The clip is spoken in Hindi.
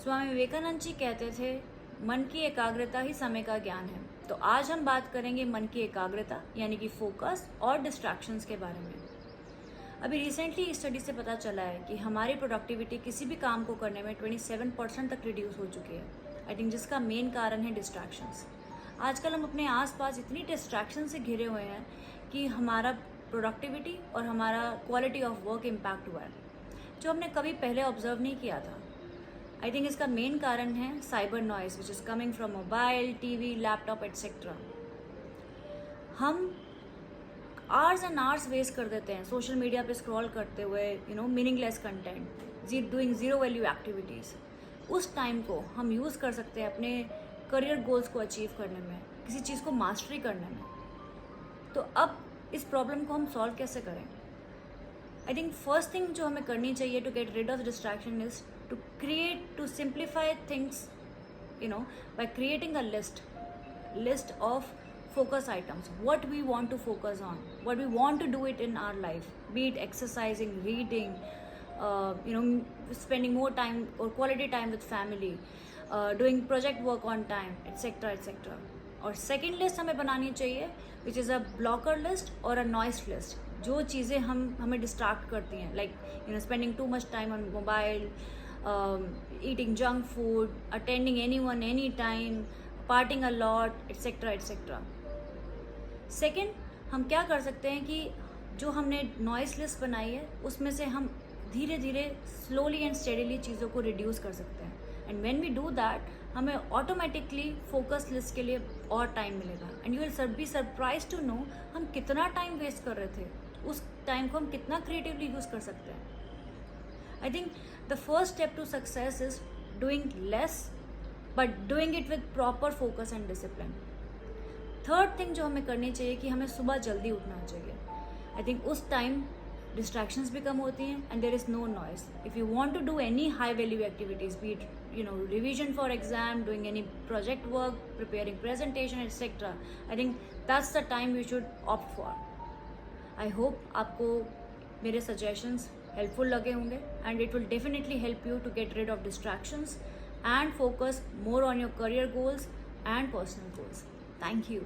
स्वामी विवेकानंद जी कहते थे, मन की एकाग्रता ही समय का ज्ञान है। तो आज हम बात करेंगे मन की एकाग्रता यानी कि फोकस और डिस्ट्रैक्शंस के बारे में। अभी रिसेंटली इस स्टडी से पता चला है कि हमारी प्रोडक्टिविटी किसी भी काम को करने में 27% तक रिड्यूस हो चुकी है। आई थिंक जिसका मेन कारण है डिस्ट्रैक्शंस। आजकल हम अपने आसपास इतनी डिस्ट्रैक्शन से घिरे हुए हैं कि हमारा प्रोडक्टिविटी और हमारा क्वालिटी ऑफ वर्क इम्पैक्ट हुआ है, जो हमने कभी पहले ऑब्जर्व नहीं किया था। आई थिंक इसका मेन कारण है cyber noise which is coming from mobile, TV, laptop etcetera. हम आवर्स एंड आवर्स वेस्ट कर देते हैं सोशल मीडिया पे स्क्रॉल करते हुए, meaningless content, doing zero value activities. उस टाइम को हम यूज़ कर सकते हैं अपने करियर गोल्स को अचीव करने में, किसी चीज़ को मास्टरी करने में। तो अब इस प्रॉब्लम को हम सॉल्व कैसे करें? आई थिंक फर्स्ट थिंग जो हमें करनी चाहिए to get rid of distraction is to simplify things, by creating a list of focus items, what we want to focus on, what we want to do it in our life, be it exercising, reading, spending more time or quality time with family, doing project work on time, etc. और सेकेंड लिस्ट हमें बनानी चाहिए which is a blocker list और अ नॉइस लिस्ट। जो चीज़ें हमें डिस्ट्रैक्ट करती हैं, like spending too much time on mobile, eating junk food, attending anyone anytime, partying a lot, etc. Second, हम क्या कर सकते हैं कि जो हमने नॉइस लिस्ट बनाई है उसमें से हम धीरे धीरे स्लोली एंड स्टेडीली चीज़ों को रिड्यूस कर सकते हैं। And when we do that, हमें ऑटोमेटिकली फोकस लिस्ट के लिए और टाइम मिलेगा। And you will be surprise to know हम कितना टाइम वेस्ट कर रहे थे, उस टाइम को हम कितना क्रिएटिवली यूज़ कर सकते हैं। I think the first step to success is doing less, but doing it with proper focus and discipline. Third thing जो हमें करनी चाहिए कि हमें सुबह जल्दी उठना चाहिए। I think उस time distractions भी कम होती हैं and there is no noise. If you want to do any high value activities, be it revision for exam, doing any project work, preparing presentation, etc. I think that's the time you should opt for. I hope आपको मेरे suggestions helpful लगे होंगे and it will definitely help you to get rid of distractions and focus more on your career goals and personal goals. Thank you.